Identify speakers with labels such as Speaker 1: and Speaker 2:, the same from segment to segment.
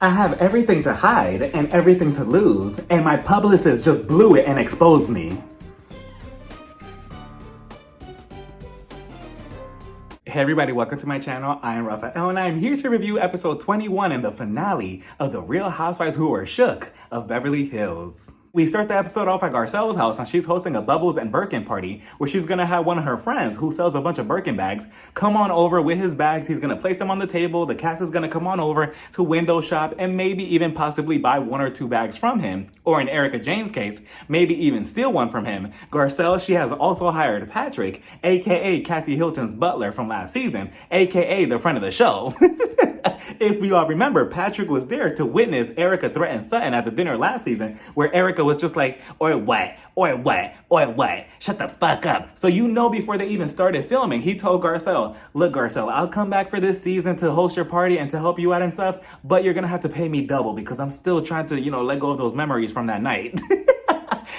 Speaker 1: I have everything to hide and everything to lose, and my publicist just blew it and exposed me. Hey everybody, welcome to my channel. I am Rafael and I am here to review episode 21 and the finale of The Real Housewives Who Were Shook of Beverly Hills. We start the episode off at Garcelle's house and she's hosting a Bubbles and Birkin party where she's gonna have one of her friends who sells a bunch of Birkin bags come on over with his bags. He's gonna place them on the table. The cast is gonna come on over to window shop and maybe even possibly buy one or two bags from him. Or in Erica Jane's case, maybe even steal one from him. Garcelle, she has also hired Patrick, aka Kathy Hilton's butler from last season, aka the friend of the show. If we all remember, Patrick was there to witness Erica threaten Sutton at the dinner last season, where Erica was just like, "Oi, what? Oi, what? Oi, what? Shut the fuck up." So you know before they even started filming, he told Garcelle, "Look, Garcelle, I'll come back for this season to host your party and to help you out and stuff, but you're gonna have to pay me double because I'm still trying to, let go of those memories from that night."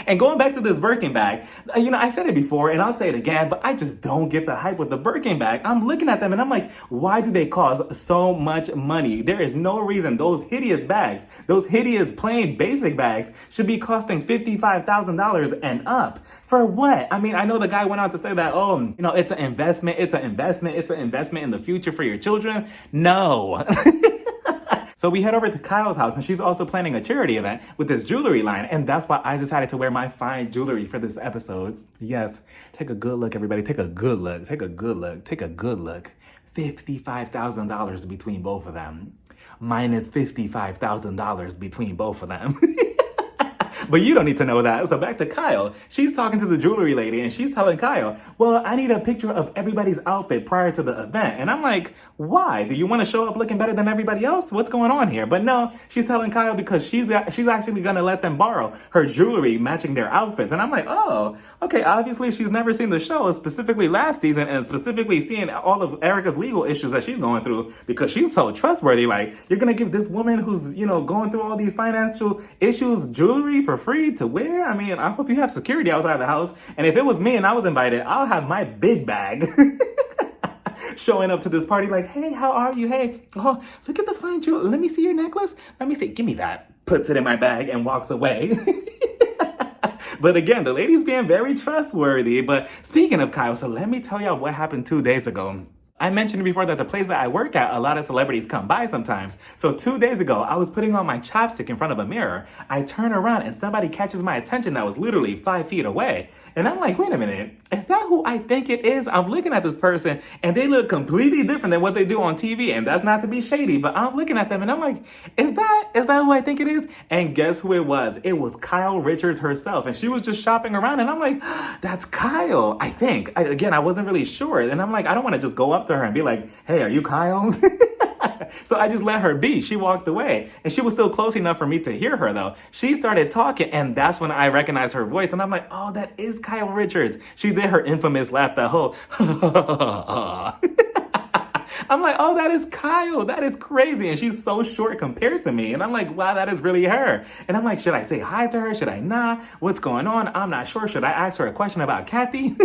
Speaker 1: And going back to this Birkin bag, I said it before and I'll say it again, but I just don't get the hype with the Birkin bag. I'm looking at them and I'm like, why do they cost so much money? There is no reason those hideous bags, those hideous plain basic bags should be costing $55,000 and up. For what? I mean, I know the guy went on to say that, it's an investment, it's an investment in the future for your children. No. So we head over to Kyle's house and she's also planning a charity event with this jewelry line. And that's why I decided to wear my fine jewelry for this episode. Yes, take a good look, everybody. Take a good look. Take a good look. Take a good look. $55,000 between both of them. Minus $55,000 between both of them. But you don't need to know that. So back to Kyle. She's talking to the jewelry lady and she's telling Kyle, well, I need a picture of everybody's outfit prior to the event. And I'm like, why? Do you want to show up looking better than everybody else? What's going on here? But no, she's telling Kyle because she's actually going to let them borrow her jewelry matching their outfits. And I'm like, oh, okay. Obviously, she's never seen the show, specifically last season, and specifically seeing all of Erica's legal issues that she's going through because she's so trustworthy. Like, you're going to give this woman who's, going through all these financial issues jewelry for free to wear? I mean, I hope you have security outside the house. And if it was me and I was invited, I'll have my big bag showing up to this party like, hey, how are you? Hey, oh, look at the fine jewelry. Let me see your necklace. Let me see. Give me that. Puts it in my bag and walks away. But again, the lady's being very trustworthy. But speaking of Kyle, so let me tell y'all what happened 2 days ago. I mentioned before that the place that I work at, a lot of celebrities come by sometimes. So 2 days ago, I was putting on my chapstick in front of a mirror. I turn around and somebody catches my attention that was literally 5 feet away. And I'm like, wait a minute, is that who I think it is? I'm looking at this person and they look completely different than what they do on TV. And that's not to be shady, but I'm looking at them and I'm like, is that who I think it is? And guess who it was? It was Kyle Richards herself. And she was just shopping around and I'm like, that's Kyle, I think. I wasn't really sure. And I'm like, I don't want to just go up to her and be like, hey, are you Kyle? So I just let her be. She walked away and she was still close enough for me to hear her though. She started talking and that's when I recognized her voice and I'm like, oh, that is Kyle Richards. She did her infamous laugh, that whole I'm like, oh, that is Kyle. That is crazy. And she's so short compared to me. And I'm like, wow, that is really her. And I'm like, should I say hi to her? Should I not? What's going on? I'm not sure. Should I ask her a question about Kathy?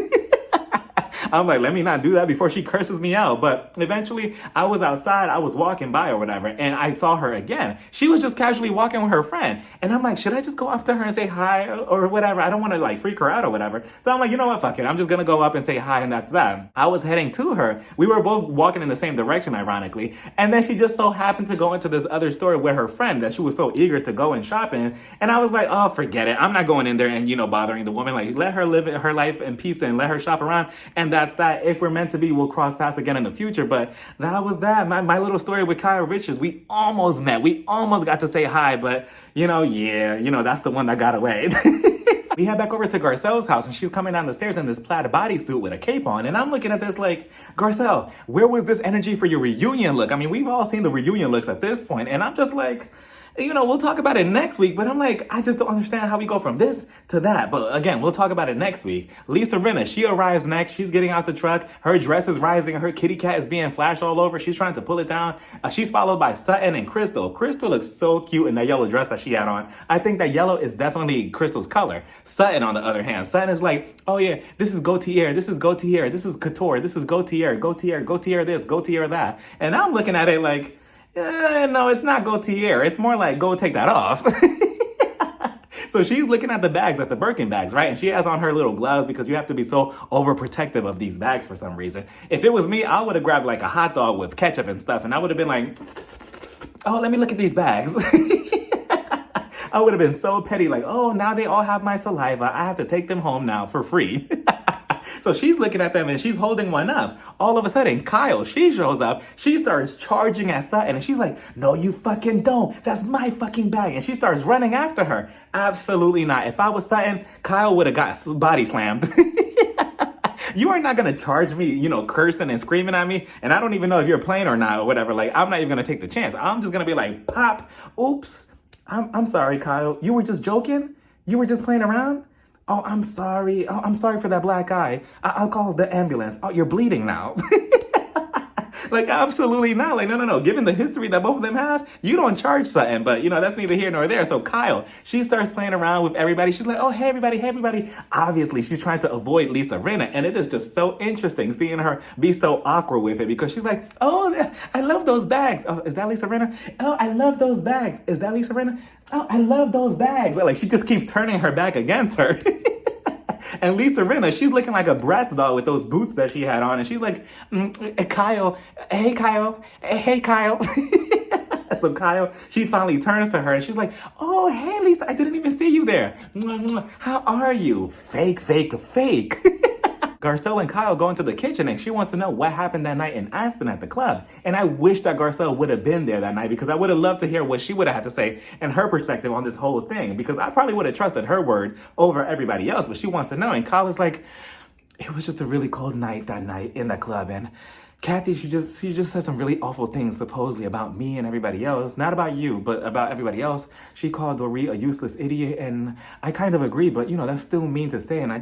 Speaker 1: I'm like, let me not do that before she curses me out. But eventually I was outside, I was walking by or whatever, and I saw her again. She was just casually walking with her friend. And I'm like, should I just go up to her and say hi or whatever? I don't want to freak her out or whatever. So I'm like, you know what, fuck it. I'm just going to go up and say hi and that's that. I was heading to her. We were both walking in the same direction, ironically. And then she just so happened to go into this other store with her friend that she was so eager to go and shop in. And I was like, oh, forget it. I'm not going in there and, bothering the woman. Like, let her live her life in peace and let her shop around. And that's that. If we're meant to be, we'll cross paths again in the future. But that was that. My little story with Kyle Richards. We almost met. We almost got to say hi. But, that's the one that got away. We head back over to Garcelle's house and she's coming down the stairs in this plaid bodysuit with a cape on. And I'm looking at this like, Garcelle, where was this energy for your reunion look? I mean, we've all seen the reunion looks at this point. And I'm just like, we'll talk about it next week, but I'm like, I just don't understand how we go from this to that. But again, we'll talk about it next week. Lisa Rinna, she arrives next. She's getting out the truck. Her dress is rising. Her kitty cat is being flashed all over. She's trying to pull it down. She's followed by Sutton and Crystal. Crystal looks so cute in that yellow dress that she had on. I think that yellow is definitely Crystal's color. Sutton, on the other hand, Sutton is like, oh yeah, this is Gaultier. This is Gaultier. This is Couture. This is Gaultier. Gaultier this, Gaultier that. And I'm looking at it like, No, it's not go Tierra. It's more like go take that off. So she's looking at the bags, at the Birkin bags, right? And she has on her little gloves because you have to be so overprotective of these bags for some reason. If it was me, I would have grabbed like a hot dog with ketchup and stuff, and I would have been like, oh, let me look at these bags. I would have been so petty, like, oh, now they all have my saliva. I have to take them home now for free. So she's looking at them and she's holding one up. All of a sudden, Kyle, she shows up. She starts charging at Sutton and she's like, no, you fucking don't. That's my fucking bag. And she starts running after her. Absolutely not. If I was Sutton, Kyle would have got body slammed. You are not going to charge me, cursing and screaming at me. And I don't even know if you're playing or not or whatever. Like, I'm not even going to take the chance. I'm just going to be like, pop, oops. I'm sorry, Kyle. You were just joking? You were just playing around? Oh, I'm sorry. Oh, I'm sorry for that black eye. I'll call the ambulance. Oh, you're bleeding now. Like, absolutely not. Like, no. Given the history that both of them have, you don't charge something. But, that's neither here nor there. So Kyle, she starts playing around with everybody. She's like, oh, hey, everybody. Obviously, she's trying to avoid Lisa Rinna. And it is just so interesting seeing her be so awkward with it because she's like, oh, I love those bags. Oh, is that Lisa Rinna? Oh, I love those bags. Is that Lisa Rinna? Oh, I love those bags. Like, she just keeps turning her back against her. And Lisa Rinna, she's looking like a Bratz doll with those boots that she had on. And she's like, Kyle, hey, Kyle. So Kyle, she finally turns to her and she's like, oh, hey, Lisa, I didn't even see you there. How are you? Fake. Garcelle and Kyle go into the kitchen and she wants to know what happened that night in Aspen at the club. And I wish that Garcelle would have been there that night because I would have loved to hear what she would have had to say and her perspective on this whole thing because I probably would have trusted her word over everybody else, but she wants to know. And Kyle is like, it was just a really cold night that night in the club. And Kathy, she just said some really awful things supposedly about me and everybody else. Not about you, but about everybody else. She called Dorit a useless idiot, and I kind of agree, but that's still mean to say. And I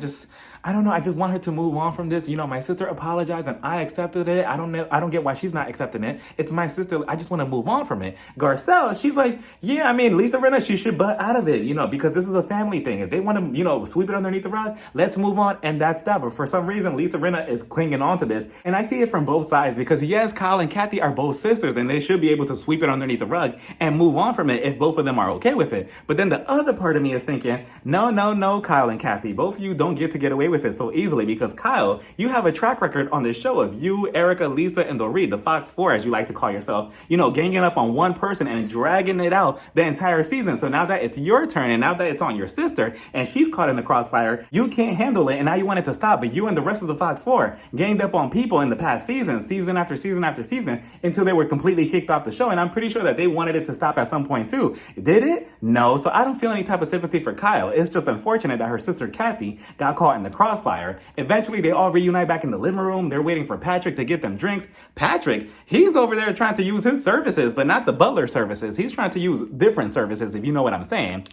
Speaker 1: don't know. I just want her to move on from this. My sister apologized and I accepted it. I don't get why she's not accepting it. It's my sister. I just want to move on from it. Garcelle, she's like, yeah, I mean, Lisa Rinna, she should butt out of it, because this is a family thing. If they want to, sweep it underneath the rug, let's move on. And that's that. But for some reason, Lisa Rinna is clinging on to this. And I see it from both sides because yes, Kyle and Kathy are both sisters and they should be able to sweep it underneath the rug and move on from it if both of them are okay with it. But then the other part of me is thinking, no, Kyle and Kathy, both of you don't get away with it so easily because Kyle, you have a track record on this show of you, Erica, Lisa, and Dorit, the Fox 4, as you like to call yourself, ganging up on one person and dragging it out the entire season. So now that it's your turn and now that it's on your sister and she's caught in the crossfire, you can't handle it and now you want it to stop. But you and the rest of the Fox 4 ganged up on people in the past season after season after season until they were completely kicked off the show. And I'm pretty sure that they wanted it to stop at some point too. Did it? No. So I don't feel any type of sympathy for Kyle. It's just unfortunate that her sister Kathy got caught in the crossfire. Eventually, they all reunite back in the living room. They're waiting for Patrick to get them drinks. Patrick, he's over there trying to use his services, but not the butler services. He's trying to use different services, if you know what I'm saying,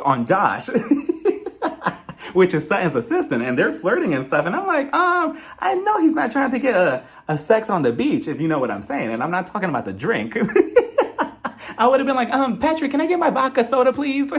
Speaker 1: on Josh. Which is Sutton's assistant, and they're flirting and stuff. And I'm like, I know he's not trying to get a sex on the beach, if you know what I'm saying. And I'm not talking about the drink. I would have been like, Patrick, can I get my vodka soda, please?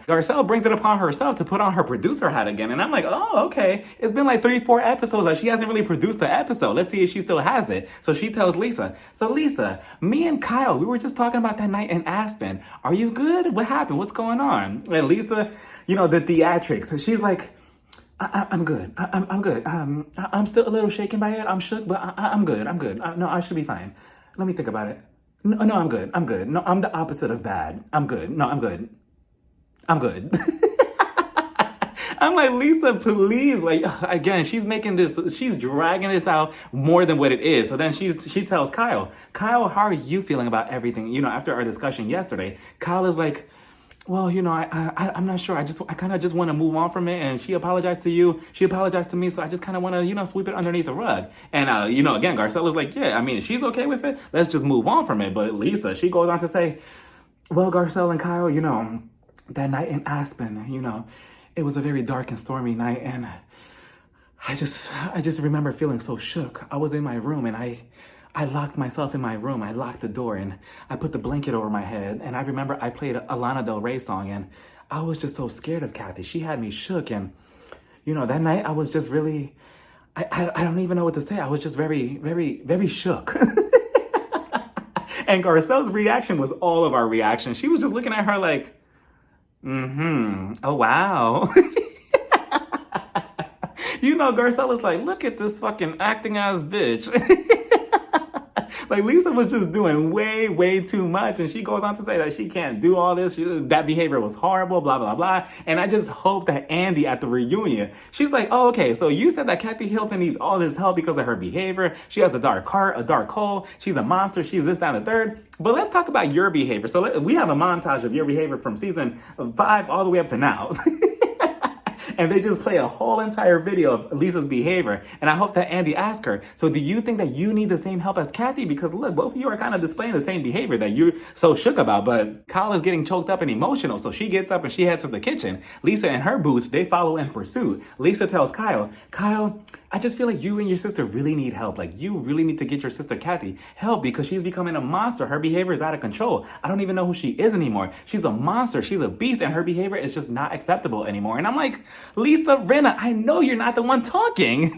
Speaker 1: Garcelle brings it upon herself to put on her producer hat again. And I'm like, oh, okay. It's been like 3-4 episodes that she hasn't really produced the episode. Let's see if she still has it. So she tells Lisa, so Lisa, me and Kyle, we were just talking about that night in Aspen. Are you good? What happened? What's going on? And Lisa, the theatrics. She's like, I'm good. I'm good. I'm still a little shaken by it. I'm shook, but I'm good. No, I should be fine. Let me think about it. No, I'm good. No, I'm the opposite of bad. I'm good. No, I'm good. I'm like, Lisa, please. Like, again, she's dragging this out more than what it is. So then she tells Kyle, how are you feeling about everything? After our discussion yesterday, Kyle is like, well, I'm not sure. I kind of just want to move on from it. And she apologized to you. She apologized to me. So I just kind of want to, sweep it underneath the rug. And, again, Garcelle is like, yeah, I mean, if she's okay with it, let's just move on from it. But Lisa, she goes on to say, well, Garcelle and Kyle, that night in Aspen, it was a very dark and stormy night. And I just remember feeling so shook. I was in my room and I locked myself in my room. I locked the door and I put the blanket over my head. And I remember I played a Lana Del Rey song and I was just so scared of Kathy. She had me shook. And, that night I was just really, I don't even know what to say. I was just very, very, very shook. And Garcelle's reaction was all of our reaction. She was just looking at her like, oh, wow. You know, Garcelle is like, look at this fucking acting ass bitch. Like, Lisa was just doing way, way too much. And she goes on to say that she can't do all this. That behavior was horrible, blah, blah, blah. And I just hope that Andy at the reunion, she's like, oh, okay, so you said that Kathy Hilton needs all this help because of her behavior. She has a dark heart, a dark hole. She's a monster. She's this, that, and the third. But let's talk about your behavior. So we have a montage of your behavior from season 5 all the way up to now. And they just play a whole entire video of Lisa's behavior. And I hope that Andy asked her, so do you think that you need the same help as Kathy? Because look, both of you are kind of displaying the same behavior that you're so shook about. But Kyle is getting choked up and emotional. So she gets up and she heads to the kitchen. Lisa and her boots, they follow in pursuit. Lisa tells Kyle, I just feel like you and your sister really need help. Like, you really need to get your sister Kathy help because she's becoming a monster. Her behavior is out of control. I don't even know who she is anymore. She's a monster. She's a beast, and her behavior is just not acceptable anymore. And I'm like, Lisa Rinna, I know you're not the one talking.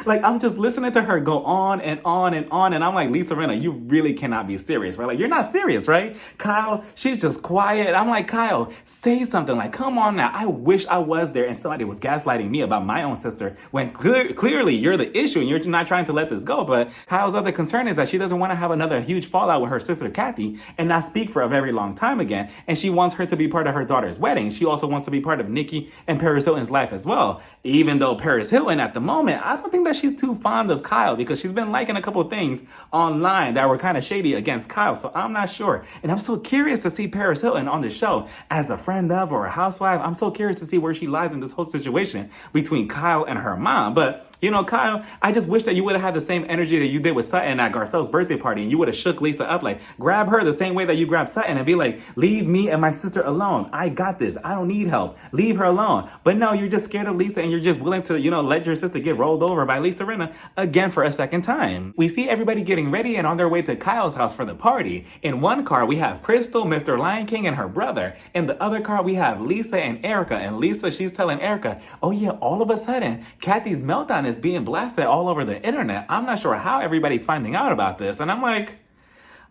Speaker 1: Like, I'm just listening to her go on and on and on. And I'm like, Lisa Rinna, you really cannot be serious, right? Like, you're not serious, right? Kyle, she's just quiet. I'm like, Kyle, say something. Like, come on now. I wish I was there and somebody was gaslighting me about my own sister when clearly you're the issue and you're not trying to let this go. But Kyle's other concern is that she doesn't want to have another huge fallout with her sister Kathy and not speak for a very long time again. And she wants her to be part of her daughter's wedding. She also wants to be part of Nikki and Paris Hilton's life as well. Even though Paris Hilton at the moment, I don't think that she's too fond of Kyle because she's been liking a couple of things online that were kind of shady against Kyle. So I'm not sure. And I'm so curious to see Paris Hilton on the show as a friend of or a housewife. I'm so curious to see where she lies in this whole situation between Kyle and her mom. But you know, Kyle, I just wish that you would have had the same energy that you did with Sutton at Garcelle's birthday party, and you would have shook Lisa up, like, grab her the same way that you grabbed Sutton and be like, leave me and my sister alone. I got this. I don't need help. Leave her alone. But no, you're just scared of Lisa, and you're just willing to, you know, let your sister get rolled over by Lisa Rinna again for a second time. We see everybody getting ready and on their way to Kyle's house for the party. In one car, we have Crystal, Mr. Lion King, and her brother. In the other car, we have Lisa and Erica. And Lisa, she's telling Erica, oh yeah, all of a sudden, Kathy's meltdown is being blasted all over the internet. I'm not sure how everybody's finding out about this. And I'm like,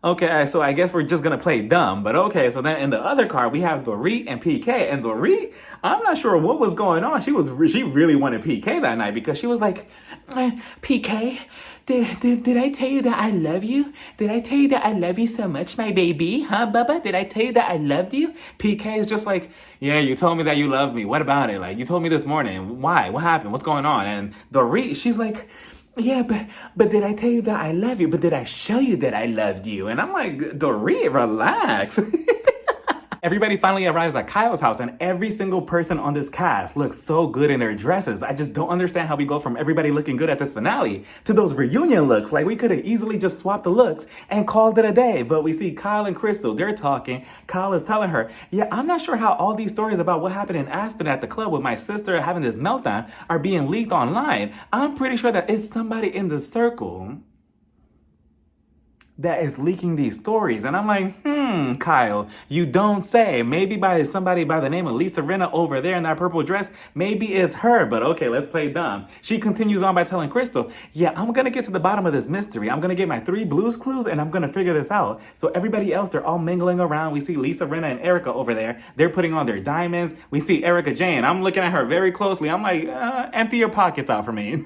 Speaker 1: okay, so I guess we're just gonna play dumb, but okay. So then in the other car, we have Dorit and PK. And Dorit, I'm not sure what was going on. She really wanted PK that night because she was like, PK, did I tell you that I love you? Did I tell you that I love you so much, my baby? Huh, Bubba? Did I tell you that I loved you? PK is just like, yeah, you told me that you loved me. What about it? Like, you told me this morning. Why? What happened? What's going on? And Dorit, she's like, yeah, but did I tell you that I love you? But did I show you that I loved you? And I'm like, Dorit, relax. Everybody finally arrives at Kyle's house, and every single person on this cast looks so good in their dresses. I just don't understand how we go from everybody looking good at this finale to those reunion looks. Like, we could have easily just swapped the looks and called it a day. But we see Kyle and Crystal, they're talking. Kyle is telling her, yeah, I'm not sure how all these stories about what happened in Aspen at the club with my sister having this meltdown are being leaked online. I'm pretty sure that it's somebody in the circle that is leaking these stories. And I'm like, Kyle, you don't say. Maybe by somebody by the name of Lisa Rinna over there in that purple dress. Maybe it's her, but okay, let's play dumb. She continues on by telling Crystal, yeah, I'm gonna get to the bottom of this mystery. I'm gonna get my 3 Blues Clues and I'm gonna figure this out. So everybody else, they're all mingling around. We see Lisa Rinna and Erica over there. They're putting on their diamonds. We see Erica Jane. I'm looking at her very closely. I'm like, empty your pockets out for me.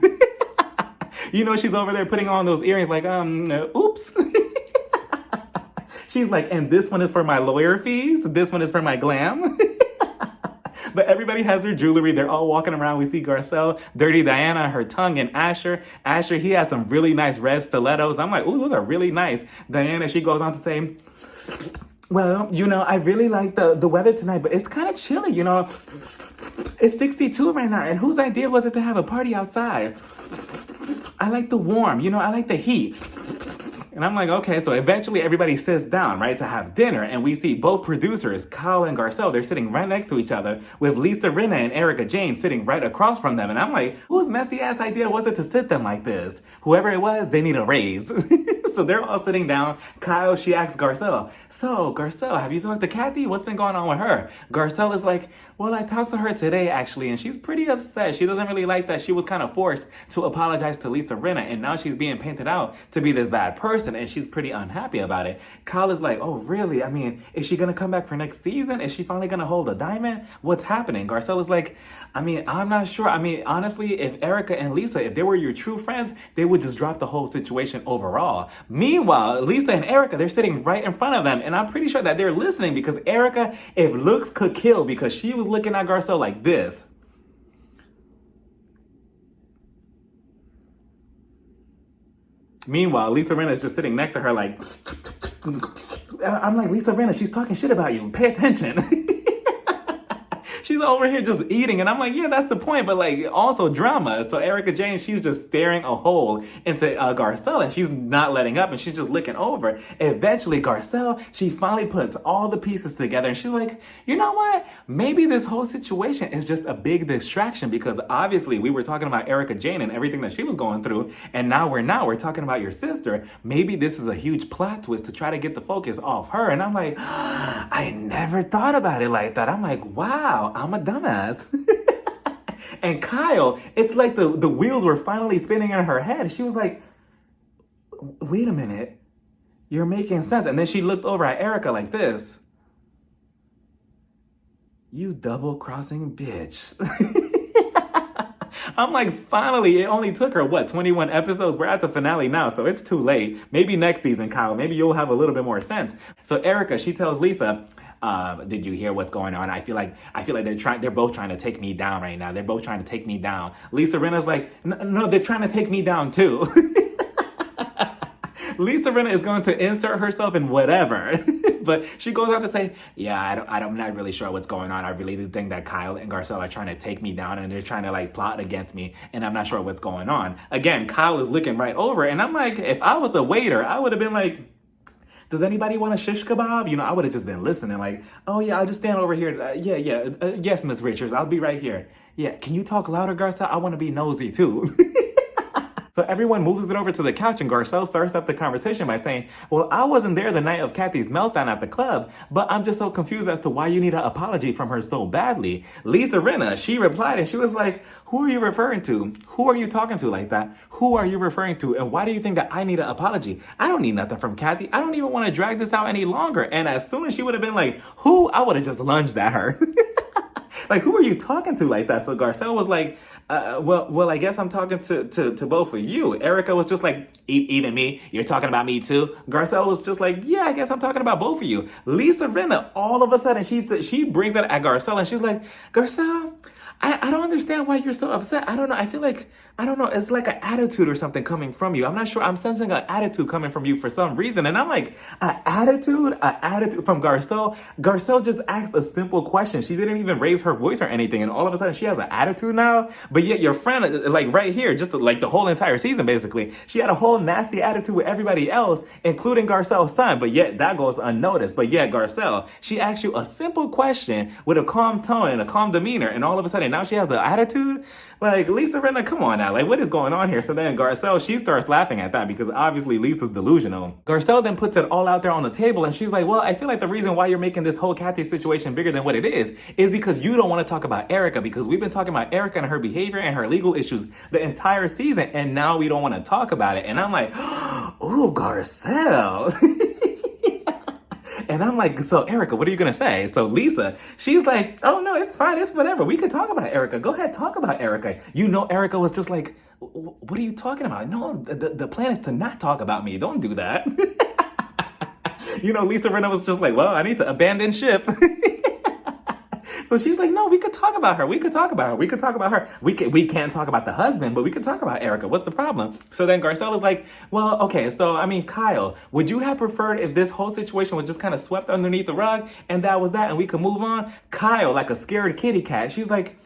Speaker 1: You know, she's over there putting on those earrings like, oops. She's like, and this one is for my lawyer fees. This one is for my glam. But everybody has their jewelry. They're all walking around. We see Garcelle, Dirty Diana, her tongue, and Asher. Asher, he has some really nice red stilettos. I'm like, ooh, those are really nice. Diana, she goes on to say, well, you know, I really like the weather tonight, but it's kind of chilly, you know. It's 62 right now, and whose idea was it to have a party outside? I like the warm, you know, I like the heat. And I'm like, okay, so eventually everybody sits down, right, to have dinner. And we see both producers, Kyle and Garcelle, they're sitting right next to each other with Lisa Rinna and Erica Jane sitting right across from them. And I'm like, whose messy ass idea was it to sit them like this? Whoever it was, they need a raise. So they're all sitting down. Kyle, she asks Garcelle, so Garcelle, have you talked to Kathy? What's been going on with her? Garcelle is like, well, I talked to her today, actually, and she's pretty upset. She doesn't really like that she was kind of forced to apologize to Lisa Rinna, and now she's being painted out to be this bad person. person and she's pretty unhappy about it. Kyle is like, oh, really? I mean, is she going to come back for next season? Is she finally going to hold a diamond? What's happening? Garcelle is like, I mean, I'm not sure. I mean, honestly, if Erica and Lisa, if they were your true friends, they would just drop the whole situation overall. Meanwhile, Lisa and Erica, they're sitting right in front of them. And I'm pretty sure that they're listening because Erica, if looks could kill, because she was looking at Garcelle like this. Meanwhile, Lisa Rinna is just sitting next to her like, I'm like, Lisa Rinna, she's talking shit about you. Pay attention. She's over here just eating. And I'm like, yeah, that's the point. But like also drama. So Erica Jane, she's just staring a hole into Garcelle and she's not letting up and she's just looking over. Eventually Garcelle, she finally puts all the pieces together and she's like, you know what? Maybe this whole situation is just a big distraction because obviously we were talking about Erica Jane and everything that she was going through. And now we're talking about your sister. Maybe this is a huge plot twist to try to get the focus off her. And I'm like, I never thought about it like that. I'm like, wow. I'm a dumbass. And Kyle, it's like the wheels were finally spinning in her head. She was like, wait a minute. You're making sense. And then she looked over at Erica like this. You double-crossing bitch. I'm like, finally, it only took her, 21 episodes? We're at the finale now, so it's too late. Maybe next season, Kyle, maybe you'll have a little bit more sense. So Erica, she tells Lisa, did you hear what's going on? I feel like they're both trying to take me down right now. They're both trying to take me down. Lisa Rinna's like, no, they're trying to take me down too. Lisa Rinna is going to insert herself in whatever. But she goes on to say, yeah, I'm not really sure what's going on. I really do think that Kyle and Garcelle are trying to take me down and they're trying to like plot against me. And I'm not sure what's going on. Again, Kyle is looking right over. And I'm like, if I was a waiter, I would have been like, does anybody want a shish kebab? You know, I would have just been listening like, oh yeah, I'll just stand over here. Yes, Miss Richards, I'll be right here. Yeah, can you talk louder, Garcelle? I want to be nosy too. So everyone moves it over to the couch and Garcelle starts up the conversation by saying, well, I wasn't there the night of Kathy's meltdown at the club, but I'm just so confused as to why you need an apology from her so badly. Lisa Rinna, she replied and she was like, who are you referring to? Who are you talking to like that? Who are you referring to? And why do you think that I need an apology? I don't need nothing from Kathy. I don't even want to drag this out any longer. And as soon as she would have been like, who? I would have just lunged at her. Like, who are you talking to like that? So Garcelle was like, well, I guess I'm talking to both of you. Erica was just like, even me? You're talking about me too? Garcelle was just like, yeah, I guess I'm talking about both of you. Lisa Rinna, all of a sudden, she brings it at Garcelle and she's like, Garcelle, I don't understand why you're so upset. I don't know. I feel like, I don't know. It's like an attitude or something coming from you. I'm not sure. I'm sensing an attitude coming from you for some reason. And I'm like, an attitude from Garcelle? Garcelle just asked a simple question. She didn't even raise her voice or anything. And all of a sudden she has an attitude now. But yet your friend, like right here, just like the whole entire season, basically, she had a whole nasty attitude with everybody else, including Garcelle's son. But yet that goes unnoticed. But yet Garcelle, she asked you a simple question with a calm tone and a calm demeanor. And all of a sudden now she has an attitude. Like, Lisa Rinna, come on now. Like, what is going on here? So then Garcelle, she starts laughing at that because obviously Lisa's delusional. Garcelle then puts it all out there on the table and she's like, well, I feel like the reason why you're making this whole Kathy situation bigger than what it is because you don't want to talk about Erica, because we've been talking about Erica and her behavior and her legal issues the entire season, and now we don't want to talk about it. And I'm like, oh, Garcelle. And I'm like, so Erica, what are you going to say? So Lisa, she's like, oh no, it's fine. It's whatever. We could talk about Erica. Go ahead, talk about Erica. You know, Erica was just like, what are you talking about? No, the plan is to not talk about me. Don't do that. You know, Lisa Rinna was just like, well, I need to abandon ship. So she's like, no, we could talk about her. We could talk about her. We could talk about her. We can't talk about the husband, but we could talk about Erica. What's the problem? So then Garcelle is like, well, okay. So, I mean, Kyle, would you have preferred if this whole situation was just kind of swept underneath the rug and that was that and we could move on? Kyle, like a scared kitty cat, she's like,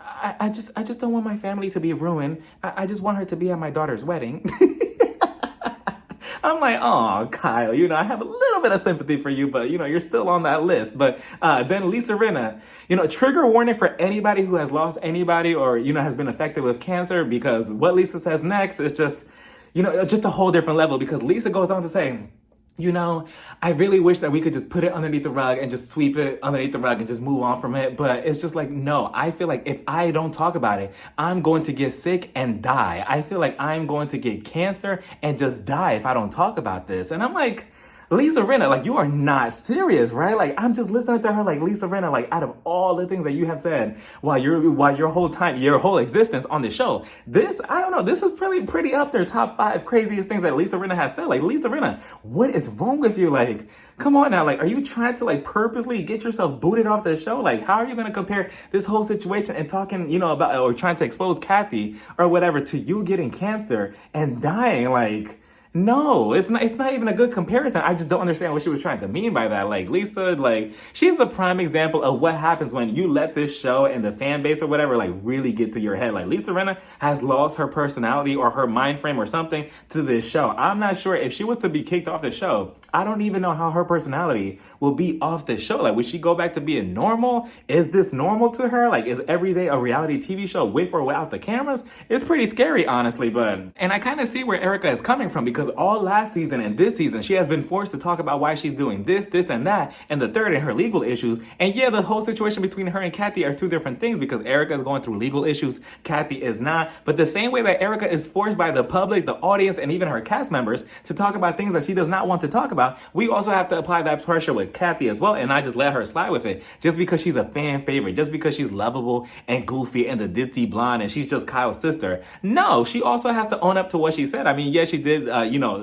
Speaker 1: I just don't want my family to be ruined. I just want her to be at my daughter's wedding. I'm like, oh, Kyle, you know, I have a little bit of sympathy for you, but, you know, you're still on that list. But then Lisa Rinna, you know, trigger warning for anybody who has lost anybody or, you know, has been affected with cancer, because what Lisa says next is just, you know, just a whole different level, because Lisa goes on to say, you know, I really wish that we could just put it underneath the rug and just sweep it underneath the rug and just move on from it. But it's just like, no, I feel like if I don't talk about it, I'm going to get sick and die. I feel like I'm going to get cancer and just die if I don't talk about this. And I'm like, Lisa Rinna, like, you are not serious, right? Like, I'm just listening to her, like, Lisa Rinna, like, out of all the things that you have said while your whole time, your whole existence on the show, this, I don't know, this is pretty up there, top 5 craziest things that Lisa Rinna has said. Like, Lisa Rinna, what is wrong with you? Like, come on now, like, are you trying to, like, purposely get yourself booted off the show? Like, how are you going to compare this whole situation and talking, you know, about, or trying to expose Kathy or whatever to you getting cancer and dying? Like, no, it's not even a good comparison. I just don't understand what she was trying to mean by that. Like, Lisa, like, she's the prime example of what happens when you let this show and the fan base or whatever, like, really get to your head. Like, Lisa Rinna has lost her personality or her mind frame or something to this show. I'm not sure if she was to be kicked off the show. I don't even know how her personality will be off the show. Like, would she go back to being normal? Is this normal to her? Like, is every day a reality TV show with or without the cameras? It's pretty scary, honestly, and I kind of see where Erica is coming from, because all last season and this season, she has been forced to talk about why she's doing this, and that, and the third, and her legal issues. And yeah, the whole situation between her and Kathy are two different things, because Erica is going through legal issues, Kathy is not. But the same way that Erica is forced by the public, the audience, and even her cast members to talk about things that she does not want to talk about, we also have to apply that pressure with Kathy as well, and not just let her slide with it just because she's a fan favorite, just because she's lovable and goofy and the ditzy blonde and she's just Kyle's sister. No, she also has to own up to what she said. I mean, yes, she did,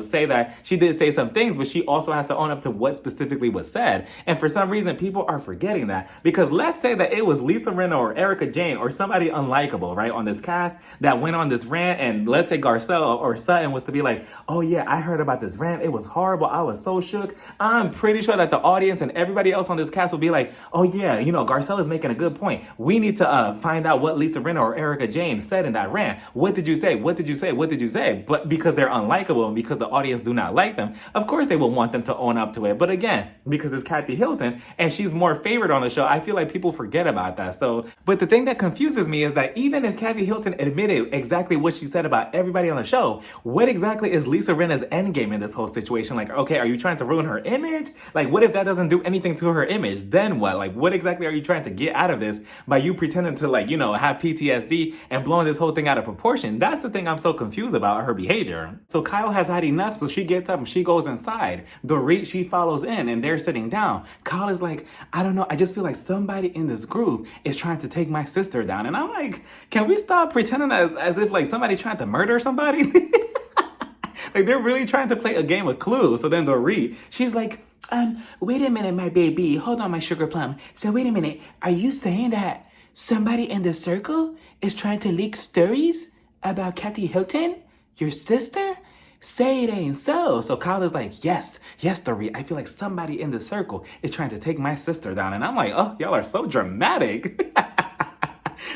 Speaker 1: say that she did say some things, but she also has to own up to what specifically was said. And for some reason, people are forgetting that, because let's say that it was Lisa Rinna or Erica Jane or somebody unlikable, right, on this cast that went on this rant, and let's say Garcelle or Sutton was to be like, oh yeah, I heard about this rant, it was horrible, I was so shook. I'm pretty sure that the audience and everybody else on this cast will be like, oh yeah, Garcelle is making a good point. We need to find out what Lisa Rinna or Erica Jane said in that rant. What did you say? What did you say? What did you say? But because they're unlikable and because the audience do not like them, of course they will want them to own up to it. But again, because it's Kathy Hilton and she's more favored on the show, I feel like people forget about that. So, but the thing that confuses me is that even if Kathy Hilton admitted exactly what she said about everybody on the show, what exactly is Lisa Rinna's endgame in this whole situation? Like, okay, are you trying to ruin her image? Like, what if that doesn't do anything to her image? Then what? Like, what exactly are you trying to get out of this by you pretending to, like, have PTSD and blowing this whole thing out of proportion? That's the thing I'm so confused about her behavior. So Kyle has had enough, so she gets up and she goes inside. Dorit, she follows in and they're sitting down. Kyle is like, I don't know, I just feel like somebody in this group is trying to take my sister down. And I'm like, can we stop pretending as if like somebody's trying to murder somebody? Like, they're really trying to play a game of Clue. So then Dorit, she's like, wait a minute, my baby. Hold on, my sugar plum. So wait a minute. Are you saying that somebody in the circle is trying to leak stories about Kathy Hilton, your sister? Say it ain't so. So Kyle is like, yes, Dorit. I feel like somebody in the circle is trying to take my sister down. And I'm like, oh, y'all are so dramatic.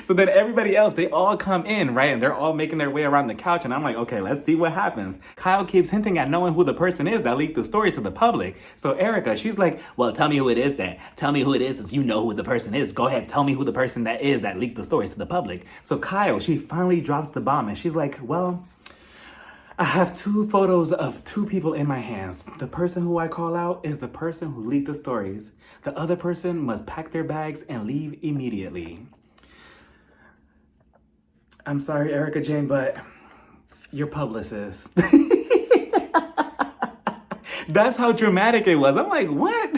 Speaker 1: So then everybody else, they all come in, right? And they're all making their way around the couch. And I'm like, okay, let's see what happens. Kyle keeps hinting at knowing who the person is that leaked the stories to the public. So Erica, she's like, well, tell me who it is then. Tell me who it is since you know who the person is. Go ahead, tell me who the person that is that leaked the stories to the public. So Kyle, she finally drops the bomb and she's like, well, I have 2 photos of 2 people in my hands. The person who I call out is the person who leaked the stories. The other person must pack their bags and leave immediately. I'm sorry, Erica Jane, but your publicist. That's how dramatic it was. I'm like, what?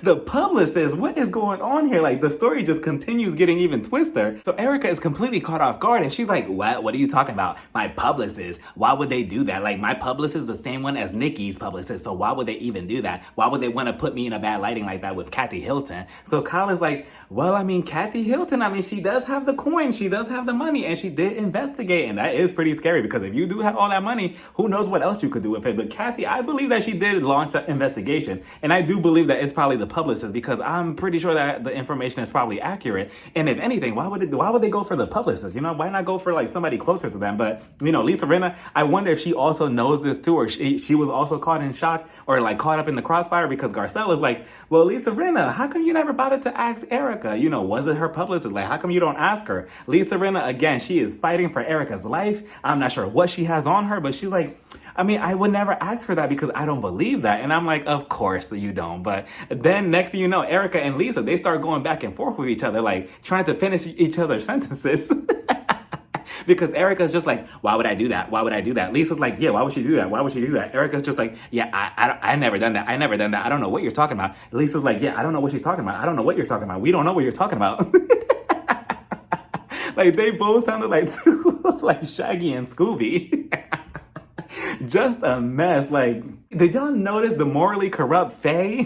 Speaker 1: The publicist, what is going on here? Like, the story just continues getting even twister. So Erica is completely caught off guard and she's like, what are you talking about? My publicist, why would they do that? Like, my publicist is the same one as Nikki's publicist, so why would they even do that? Why would they want to put me in a bad lighting like that with Kathy Hilton? So Kyle is like, well, I mean, Kathy Hilton, I mean, she does have the coin, she does have the money, and she did investigate, and that is pretty scary because if you do have all that money, who knows what else you could do with it? But Kathy, I believe that she did launch an investigation, and I do believe that it's probably the publicist because I'm pretty sure that the information is probably accurate. And if anything, why would they go for the publicist? Why not go for like somebody closer to them? But Lisa Rinna, I wonder if she also knows this too, or she was also caught in shock or like caught up in the crossfire because Garcelle is like, well, Lisa Rinna, how come you never bothered to ask Erica? Was it her publicist? Like, how come you don't ask her? Lisa Rinna, again, she is fighting for Erica's life. I'm not sure what she has on her, but she's like, I mean, I would never ask her that because I don't believe that. And I'm like, of course you don't. But then next thing you know, Erica and Lisa, they start going back and forth with each other, like trying to finish each other's sentences. Because Erica's just like, why would I do that? Why would I do that? Lisa's like, yeah, why would she do that? Why would she do that? Erica's just like, yeah, I never done that. I never done that. I don't know what you're talking about. Lisa's like, yeah, I don't know what she's talking about. I don't know what you're talking about. We don't know what you're talking about. Like, they both sounded like like Shaggy and Scooby. Just a mess. Like, did y'all notice the morally corrupt Faye?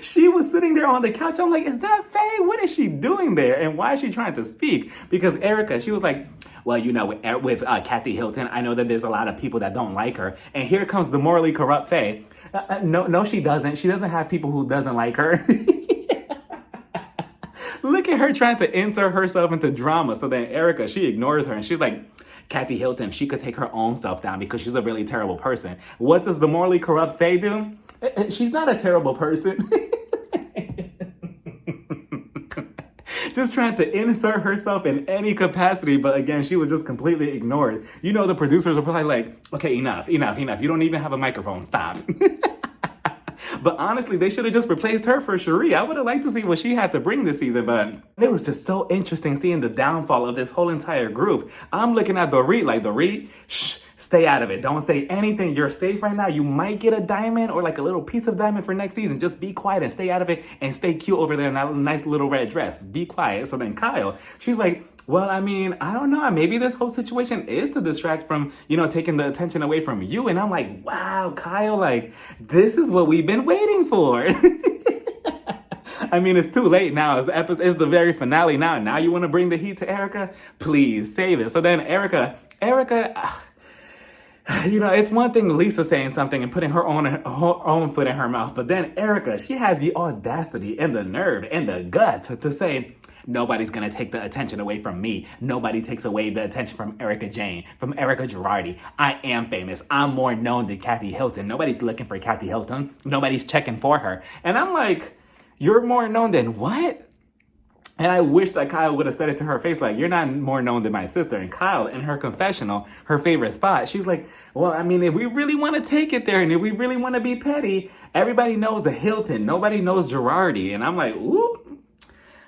Speaker 1: She was sitting there on the couch. I'm like, is that Faye? What is she doing there? And why is she trying to speak? Because Erica, she was like, well, you know, with Kathy Hilton, I know that there's a lot of people that don't like her. And here comes the morally corrupt Faye. No, she doesn't. She doesn't have people who doesn't like her. Look at her trying to insert herself into drama. So then Erica, she ignores her and she's like, Kathy Hilton, she could take her own self down because she's a really terrible person. What does the morally corrupt Faye do? She's not a terrible person. Just trying to insert herself in any capacity, but again, she was just completely ignored. You know, the producers were probably like, okay, enough. You don't even have a microphone, stop. But honestly, they should have just replaced her for Cherie. I would have liked to see what she had to bring this season, but it was just so interesting seeing the downfall of this whole entire group. I'm looking at Dorit like, Dorit, shh, stay out of it. Don't say anything. You're safe right now. You might get a diamond or like a little piece of diamond for next season. Just be quiet and stay out of it and stay cute over there in that nice little red dress. Be quiet. So then Kyle, she's like, well, I mean, I don't know. Maybe this whole situation is to distract from, you know, taking the attention away from you. And I'm like, wow, Kyle, like, this is what we've been waiting for. I mean, it's too late now. It's the very finale now. Now you want to bring the heat to Erica? Please save it. So then Erica, you know, it's one thing Lisa saying something and putting her own foot in her mouth. But then Erica, she had the audacity and the nerve and the guts to say, nobody's going to take the attention away from me. Nobody takes away the attention from Erica Jane, from Erica Girardi. I am famous. I'm more known than Kathy Hilton. Nobody's looking for Kathy Hilton. Nobody's checking for her. And I'm like, you're more known than what? And I wish that Kyle would have said it to her face, like, you're not more known than my sister. And Kyle, in her confessional, her favorite spot, she's like, well, I mean, if we really want to take it there and if we really want to be petty, everybody knows a Hilton. Nobody knows Girardi. And I'm like, ooh.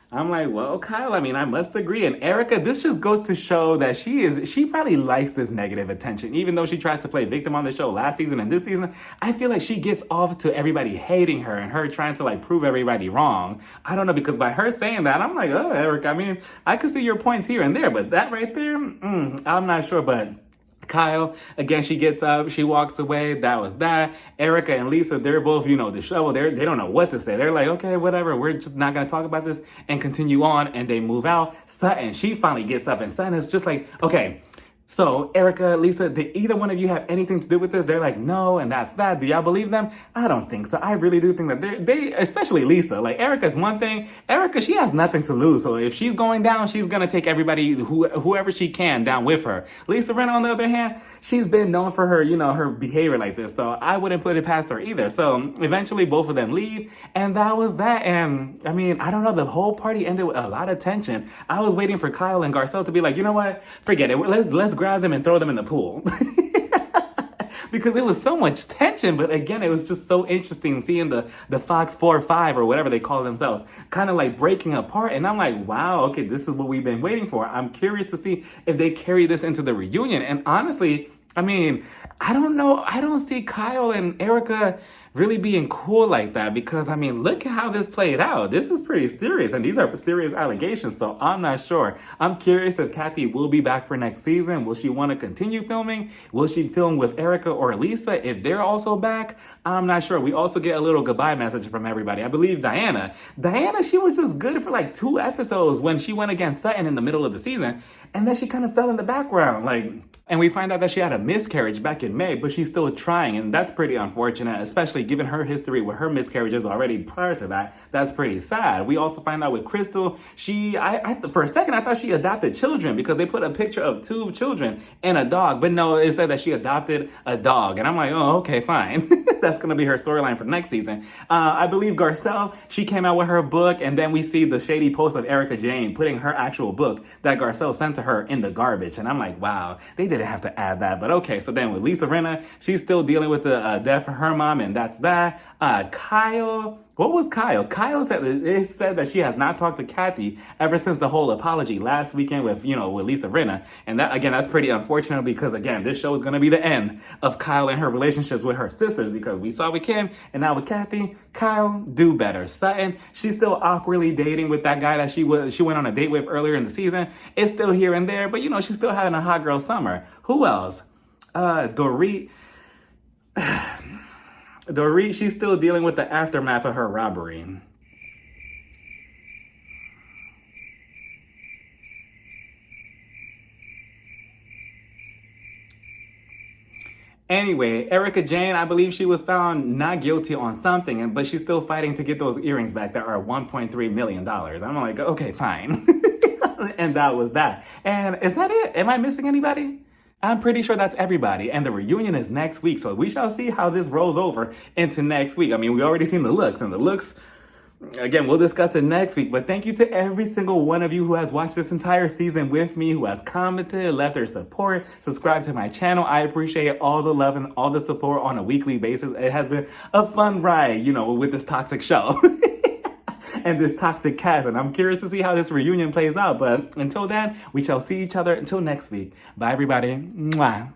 Speaker 1: I'm like, well, Kyle, I mean, I must agree. And Erica, this just goes to show that she probably likes this negative attention. Even though she tries to play victim on the show last season and this season, I feel like she gets off to everybody hating her and her trying to like prove everybody wrong. I don't know, because by her saying that, I'm like, oh, Erica, I mean, I could see your points here and there, but that right there, I'm not sure, but Kyle, again, she gets up, she walks away. That was that. Erica and Lisa, they're both, you know, disheveled. They don't know what to say. They're like, okay, whatever. We're just not going to talk about this and continue on. And they move out. Sutton, she finally gets up and Sutton is just like, okay, so Erica, Lisa, did either one of you have anything to do with this? They're like, no, and that's that. Do y'all believe them? I don't think so. I really do think that they especially Lisa, like Erica's one thing. Erica, she has nothing to lose. So if she's going down, she's going to take everybody, whoever she can down with her. Lisa Rinna, on the other hand, she's been known for her, you know, her behavior like this. So I wouldn't put it past her either. So eventually both of them leave. And that was that. And I mean, I don't know, the whole party ended with a lot of tension. I was waiting for Kyle and Garcelle to be like, you know what? Forget it. Let's grab them and throw them in the pool. Because it was so much tension. But again, it was just so interesting seeing the Fox 4-5 or whatever they call themselves kind of like breaking apart. And I'm like, wow, okay, this is what we've been waiting for. I'm curious to see if they carry this into the reunion. And honestly, I mean, I don't know. I don't see Kyle and Erica really being cool like that, because I mean, look at how this played out. This is pretty serious, and these are serious allegations, so I'm not sure. I'm curious if Kathy will be back for next season. Will she want to continue filming? Will she film with Erica or Lisa if they're also back? I'm not sure. We also get a little goodbye message from everybody. I believe Diana, she was just good for like 2 episodes when she went against Sutton in the middle of the season, and then she kind of fell in the background. And we find out that she had a miscarriage back in May, but she's still trying, and that's pretty unfortunate, especially given her history with her miscarriages already prior to that. That's pretty sad. We also find out with Crystal, for a second, I thought she adopted children because they put a picture of 2 children and a dog, but no, it said that she adopted a dog, and I'm like, oh, okay, fine. That's going to be her storyline for next season. I believe Garcelle, she came out with her book, and then we see the shady post of Erica Jane putting her actual book that Garcelle sent to her in the garbage. And I'm like, wow, they didn't have to add that. But okay, so then with Lisa Rinna, she's still dealing with the death of her mom, and that's that. Kyle... What was Kyle? Kyle said that she has not talked to Kathy ever since the whole apology last weekend with Lisa Rinna. And that, again, that's pretty unfortunate because, again, this show is going to be the end of Kyle and her relationships with her sisters because we saw with Kim and now with Kathy. Kyle, do better. Sutton, she's still awkwardly dating with that guy that she went on a date with earlier in the season. It's still here and there, but, she's still having a hot girl summer. Who else? Dorit... Dorit, she's still dealing with the aftermath of her robbery. Anyway, Erica Jane, I believe she was found not guilty on something, but she's still fighting to get those earrings back that are $1.3 million. I'm like, okay, fine. And that was that. And is that it? Am I missing anybody? I'm pretty sure that's everybody. And the reunion is next week. So we shall see how this rolls over into next week. I mean, we already seen the looks. And the looks, again, we'll discuss it next week. But thank you to every single one of you who has watched this entire season with me, who has commented, left their support, subscribed to my channel. I appreciate all the love and all the support on a weekly basis. It has been a fun ride, with this toxic show. And this toxic cast, and I'm curious to see how this reunion plays out. But until then, we shall see each other until next week. Bye, everybody. Mwah.